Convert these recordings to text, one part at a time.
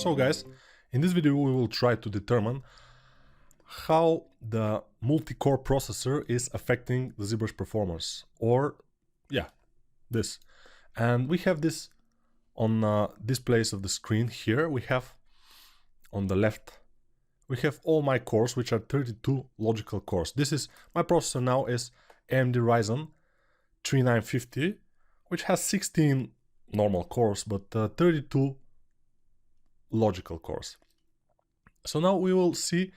So guys, in this video we will try to determine how the multi-core processor is affecting the Zbrush performance, or yeah, this. And we have this on displays of the screen here. We have on the left, we have all my cores, which are 32 logical cores. This is, my processor now is AMD Ryzen 3950, which has 16 normal cores, but 32 logical cores. So now we will see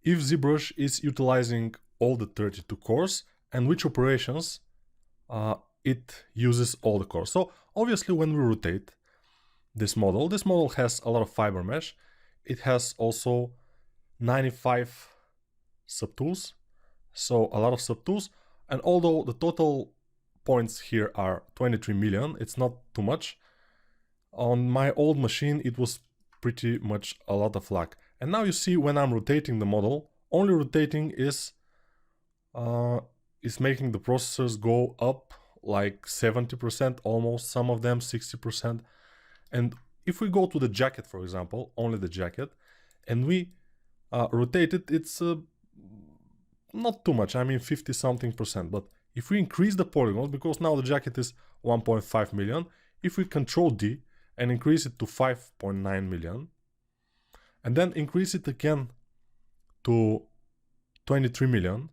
if Zbrush is utilizing all the 32 cores and which operations it uses all the cores. So obviously when we rotate this model has a lot of fiber mesh. It has also 95 subtools, so a lot of subtools. And although the total points here are 23 million, it's not too much. On my old machine it was pretty much a lot of lag. And now you see when I'm rotating the model, only rotating is making the processors go up like 70%, almost, some of them 60%. And if we go to the jacket, for example, only the jacket, and we rotate it, it's not too much, I mean 50 something percent. But if we increase the polygons, because now the jacket is 1.5 million, if we Control D and increase it to 5.9 million, and then increase it again to 23 million,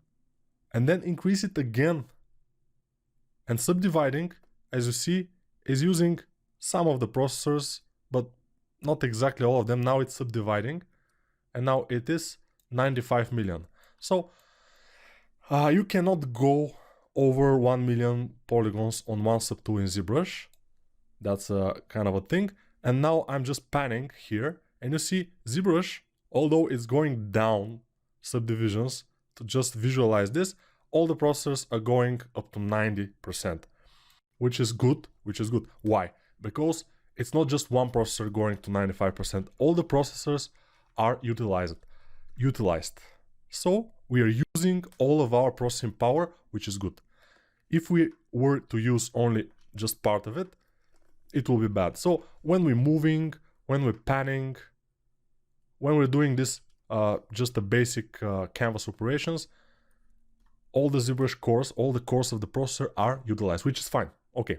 and then increase it again, and subdividing, as you see, is using some of the processors, but not exactly all of them. Now it's subdividing, and now it is 95 million. So you cannot go over 1 million polygons on one subtool in Zbrush. That's a kind of a thing. And now I'm just panning here, and you see Zbrush, although it's going down subdivisions, to just visualize this, all the processors are going up to 90%, which is good, Why? Because it's not just one processor going to 95%, all the processors are utilized. So we are using all of our processing power, which is good. If we were to use only just part of it, it will be bad. So when we're moving, when we're panning, when we're doing this, just the basic canvas operations, all the Zbrush cores, all the cores of the processor are utilized, which is fine. Okay,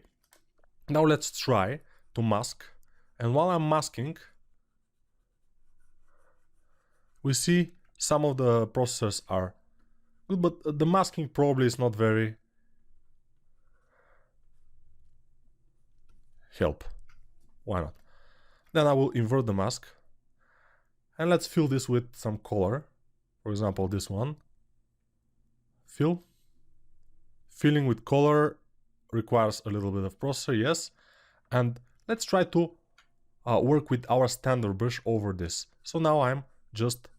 now let's try to mask. And while I'm masking, we see some of the processors are good, but the masking probably is not very help. Why not? Then I will invert the mask, and let's fill this with some color. For example, this one. Filling with color requires a little bit of processor, yes. And let's try to work with our standard brush over this. So now I'm just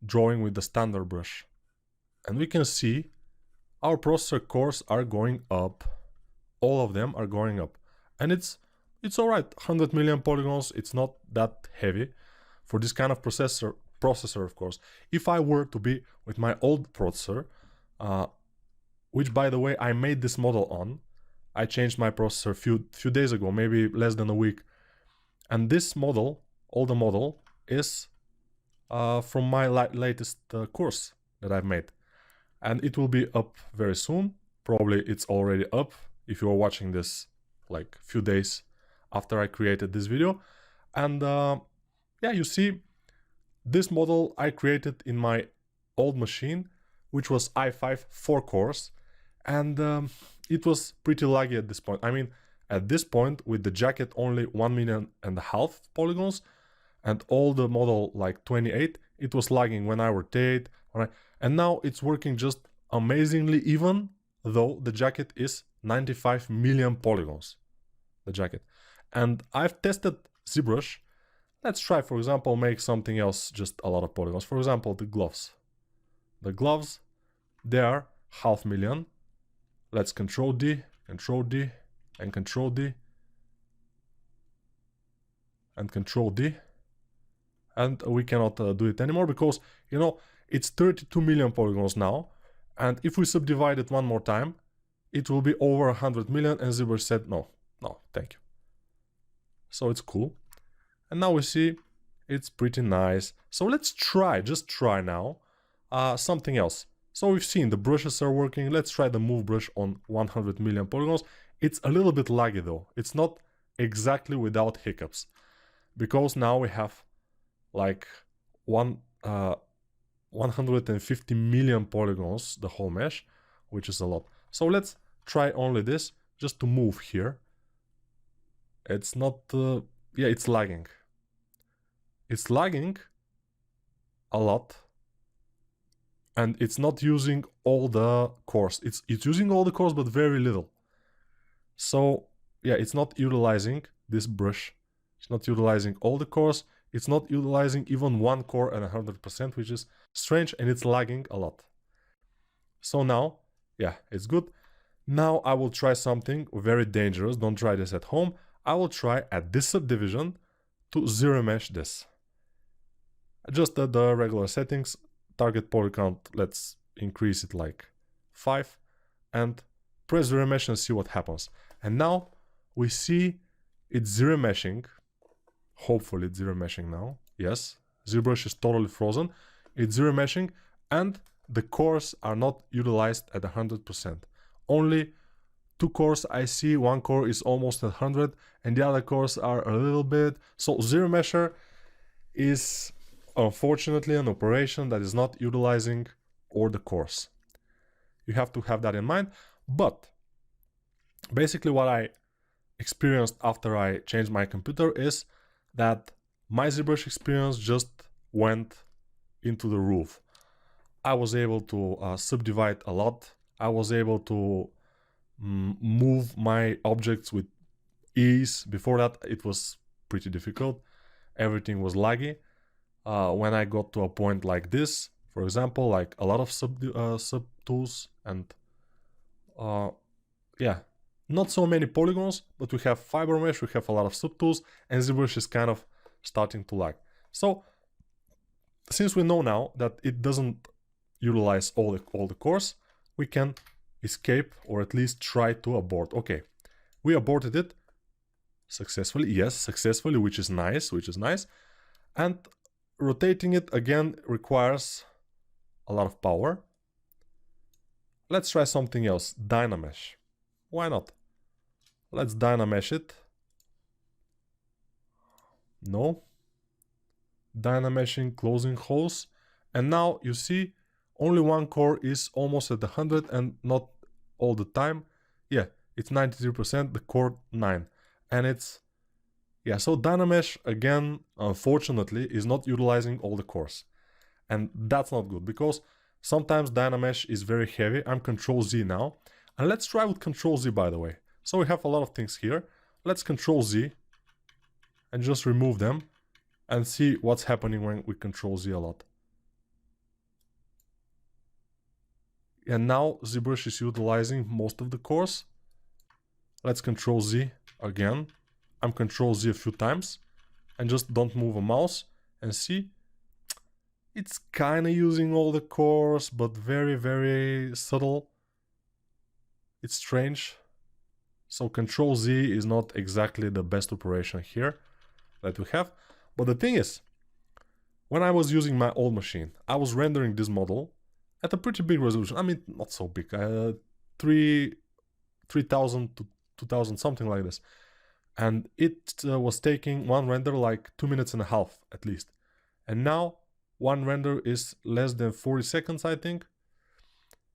drawing with the standard brush, and we can see our processor cores are going up. All of them are going up, and it's all right. 100 million polygons, it's not that heavy for this kind of processor, of course. If I were to be with my old processor, which by the way I made this model on, I changed my processor few days ago, maybe less than a week, and this model, older model, is from my latest course that I've made, and it will be up very soon. Probably it's already up if you are watching this like few days after I created this video. And yeah, you see this model I created in my old machine, which was i5 4 cores, and it was pretty laggy at this point. I mean, at this point with the jacket only 1.5 million polygons, and all the model like 28, it was lagging when I rotate, and now it's working just amazingly, even though the jacket is 95 million polygons, the jacket. And I've tested Zbrush. Let's try, for example, make something else, just a lot of polygons. For example, the gloves. The gloves, they are 500,000. Let's Control D, Control D, and Control D, and Control D. And we cannot do it anymore because, you know, it's 32 million polygons now. And if we subdivide it one more time, it will be over 100 million. And Zbrush said, no, thank you. So it's cool. And now we see It's pretty nice. So let's try, just try now, something else. So we've seen the brushes are working. Let's try the move brush on 100 million polygons. It's a little bit laggy though. It's not exactly without hiccups, because now we have like 150 million polygons, the whole mesh, which is a lot. So let's try only this, just to move here. It's not, yeah, it's lagging. It's lagging a lot. And it's not using all the cores. It's using all the cores, but very little. So yeah, it's not utilizing this brush. It's not utilizing all the cores. It's not utilizing even one core at 100%, which is strange, and it's lagging a lot. So now, yeah, it's good. Now I will try something very dangerous. Don't try this at home. I will try at this subdivision to zero mesh this. Just at the regular settings, target poly count, let's increase it like 5, and press zero mesh and see what happens. And now we see it's zero meshing. Hopefully it's zero meshing now. Yes, Zbrush is totally frozen. It's zero meshing, and the cores are not utilized at 100%. Only 2 cores I see. One core is almost at 100, and the other cores are a little bit. So zero mesher is unfortunately an operation that is not utilizing all the cores. You have to have that in mind. But basically what I experienced after I changed my computer is that my Zbrush experience just went into the roof. I was able to subdivide a lot. I was able to move my objects with ease. Before that it was pretty difficult. Everything was laggy. When I got to a point like this, for example, like a lot of sub tools, and yeah, not so many polygons, but we have fiber mesh, we have a lot of sub tools, and Zbrush is kind of starting to lag. So since we know now that it doesn't utilize all the cores, we can escape, or at least try to abort. Okay, we aborted it successfully. Yes, successfully, which is nice, and rotating it again requires a lot of power. Let's try something else. Dynamesh. Why not? Let's Dynamesh it. No. Dynameshing, closing holes. And now you see only one core is almost at 100, and not all the time. Yeah, it's 93%, the core 9. And it's, yeah, so Dynamesh, again, unfortunately, is not utilizing all the cores. And that's not good, because sometimes Dynamesh is very heavy. I'm Control Z now. And let's try with Control Z, by the way. So we have a lot of things here. Let's Control Z and just remove them and see what's happening when we Control Z a lot. And now Zbrush is utilizing most of the cores. Let's Control Z again. I'm Control Z a few times and just don't move a mouse, and see, it's kind of using all the cores, but very, very subtle. It's strange. So Control Z is not exactly the best operation here that we have. But the thing is, when I was using my old machine, I was rendering this model at a pretty big resolution. I mean, not so big, 3000 to 2000, something like this. And it was taking one render like 2.5 minutes at least. And now one render is less than 40 seconds, I think.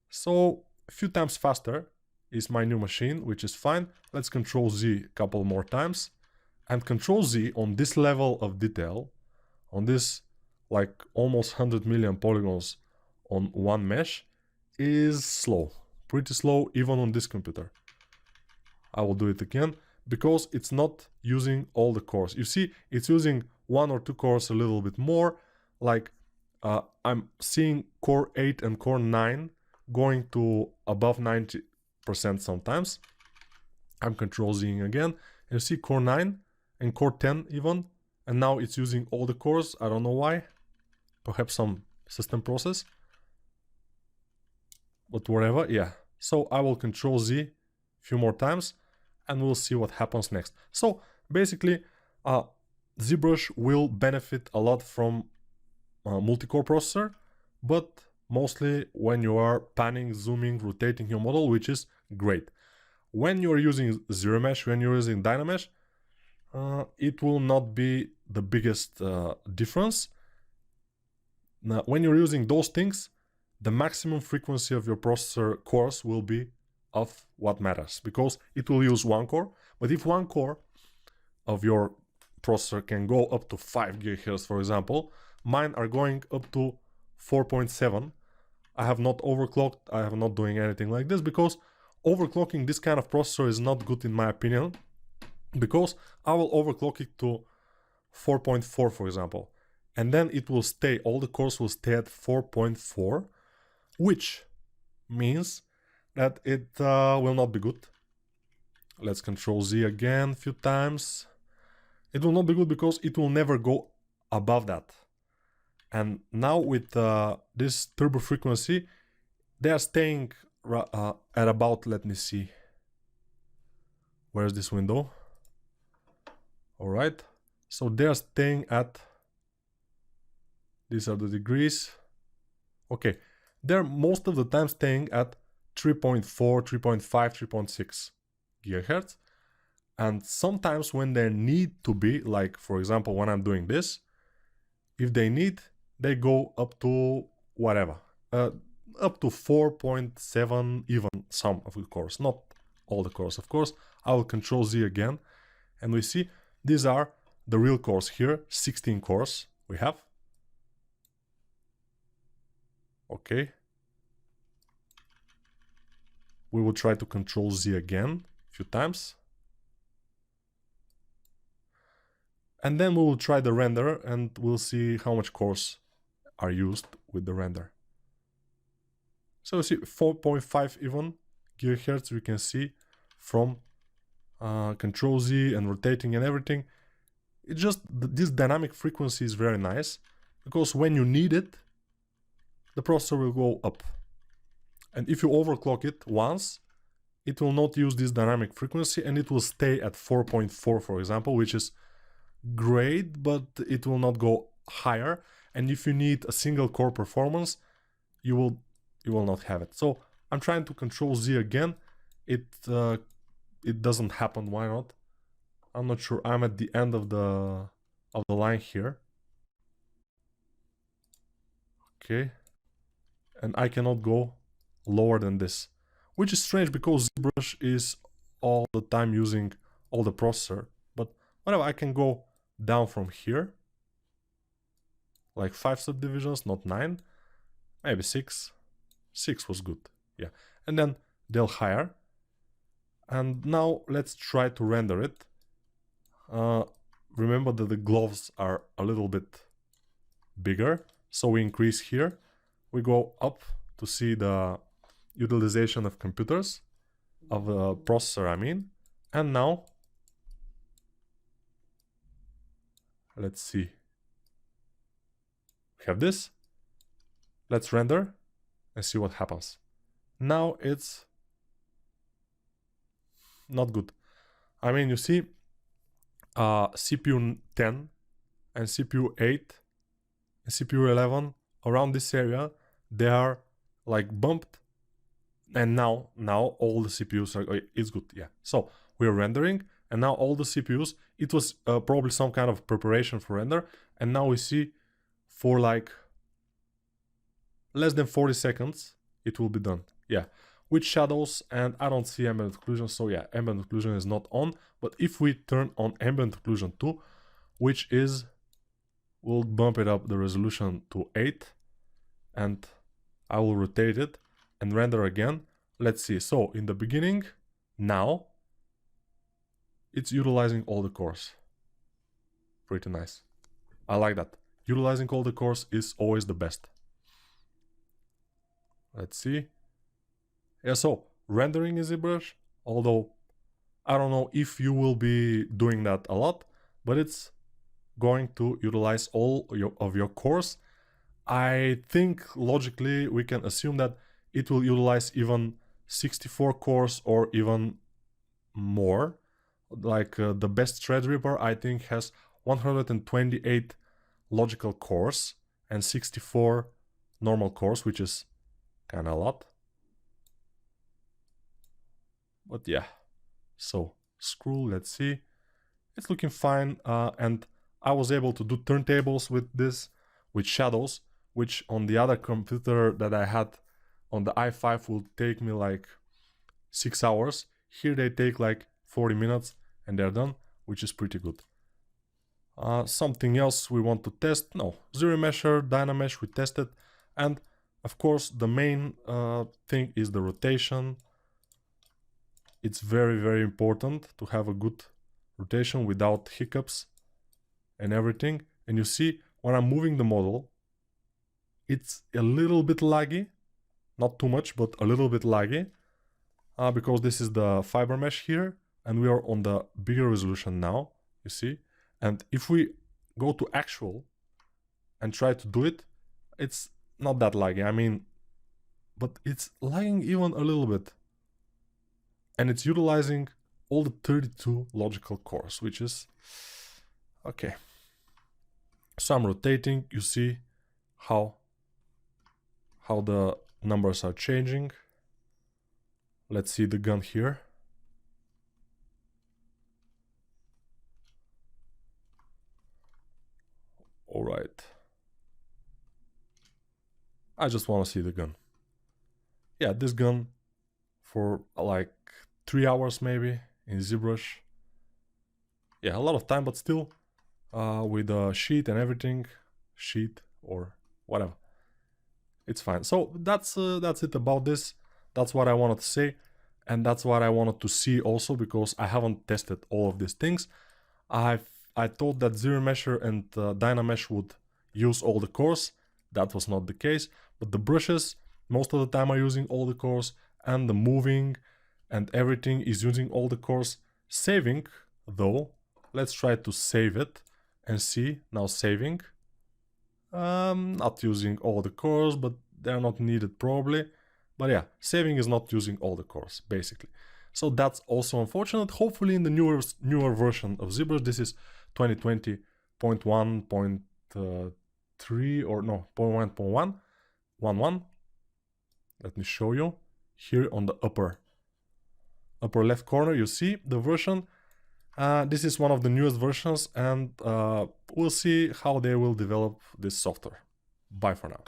So a few times faster is my new machine, which is fine. Let's Control Z a couple more times. And Control Z on this level of detail, on this like almost 100 million polygons on one mesh, is slow. Pretty slow even on this computer. I will do it again, because it's not using all the cores. You see, it's using 1 or 2 cores a little bit more. Like I'm seeing core 8 and core 9 going to above 90% sometimes. I'm Control Zing again, and you see core 9 and core 10 even, and now it's using all the cores. I don't know why. Perhaps some system process, but whatever. Yeah, so I will Control Z a few more times and we'll see what happens next. So basically Zbrush will benefit a lot from multi-core processor, but mostly when you are panning, zooming, rotating your model, which is great. When you're using zero mesh, when you're using Dynamesh, it will not be the biggest difference. Now, when you're using those things, the maximum frequency of your processor cores will be of what matters, because it will use one core. But if one core of your processor can go up to 5 GHz, for example, mine are going up to 4.7. I have not overclocked, I have not doing anything like this, because overclocking this kind of processor is not good in my opinion, because I will overclock it to 4.4, for example, and then it will stay, all the cores will stay at 4.4, which means that it will not be good. Let's Control Z again a few times. It will not be good because it will never go above that. And now with this turbo frequency, they are staying at about, let me see, where's this window? All right, so they are staying at, these are the degrees. Okay, they're most of the time staying at 3.4, 3.5, 3.6 gigahertz. And sometimes when they need to be, like for example, when I'm doing this, if they need, they go up to whatever, up to 4.7, even some of the cores, not all the cores, of course. I will Control Z again, and we see these are the real cores here, 16 cores we have. Okay. We will try to Control Z again a few times. And then we will try the render and we'll see how much cores are used with the render. So you see 4.5 even gigahertz we can see from Control Z and rotating and everything. It just, this dynamic frequency is very nice, because when you need it, the processor will go up. And if you overclock it once, it will not use this dynamic frequency and it will stay at 4.4, for example, which is great, but it will not go higher. And if you need a single core performance, you will not have it. So I'm trying to Control Z again. It doesn't happen. Why not? I'm not sure. I'm at the end of the line here. Okay, and I cannot go lower than this, which is strange because Zbrush is all the time using all the processor. But whatever, I can go down from here, like 5 subdivisions, not 9, maybe 6. 6 was good, yeah. And then they'll higher. And now let's try to render it. Remember that the gloves are a little bit bigger, so we increase here. We go up to see the utilization of computers, of the processor I mean. And now let's see, we have this. Let's render and see what happens. Now it's not good. I mean, you see CPU 10 and CPU 8 and CPU 11 around this area, they are like bumped, and now all the CPUs are, it's good, yeah. So we're rendering, and now all the CPUs, it was probably some kind of preparation for render, and now we see for like less than 40 seconds it will be done, yeah, with shadows. And I don't see ambient occlusion, so yeah, ambient occlusion is not on. But if we turn on ambient occlusion 2, which is, we'll bump it up the resolution to 8, and I will rotate it and render again. Let's see. So in the beginning, now it's utilizing all the cores. Pretty nice. I like that. Utilizing all the cores is always the best. Let's see. Yeah, so rendering is ZBrush, although I don't know if you will be doing that a lot, but it's going to utilize all of your cores. I think logically we can assume that it will utilize even 64 cores or even more. Like the best Threadripper I think has 128 logical cores and 64 normal cores, which is kind of a lot. But yeah, so scroll, let's see. It's looking fine, and I was able to do turntables with this, with shadows, which on the other computer that I had on the i5 will take me like 6 hours. Here they take like 40 minutes and they're done, which is pretty good. Something else we want to test? No, ZeroMesher, Dynamesh, we tested, and of course the main thing is the rotation. It's very, very important to have a good rotation without hiccups and everything. And you see, when I'm moving the model, it's a little bit laggy, not too much, but a little bit laggy, because this is the fiber mesh here, and we are on the bigger resolution now, you see. And if we go to actual and try to do it, it's not that laggy, I mean, but it's lagging even a little bit. And it's utilizing all the 32 logical cores, which is okay. So I'm rotating, you see how the numbers are changing. Let's see the gun here. All right. I just want to see the gun. Yeah, this gun for like 3 hours maybe in Zbrush. Yeah, a lot of time, but still with a sheet and everything, sheet or whatever, it's fine. So that's it about this. That's what I wanted to say, and that's what I wanted to see also, because I haven't tested all of these things. I thought that ZeroMesher and Dynamesh would use all the cores. That was not the case, but the brushes most of the time are using all the cores, and the moving and everything is using all the cores. Saving though, let's try to save it and see. Now saving, not using all the cores, but they're not needed probably. But yeah, saving is not using all the cores basically. So that's also unfortunate. Hopefully in the newer version of Zbrush, this is 2020.1.3 or no, 0.1.1. Let me show you. Here on the upper left corner, you see the version. This is one of the newest versions, and we'll see how they will develop this software. Bye for now.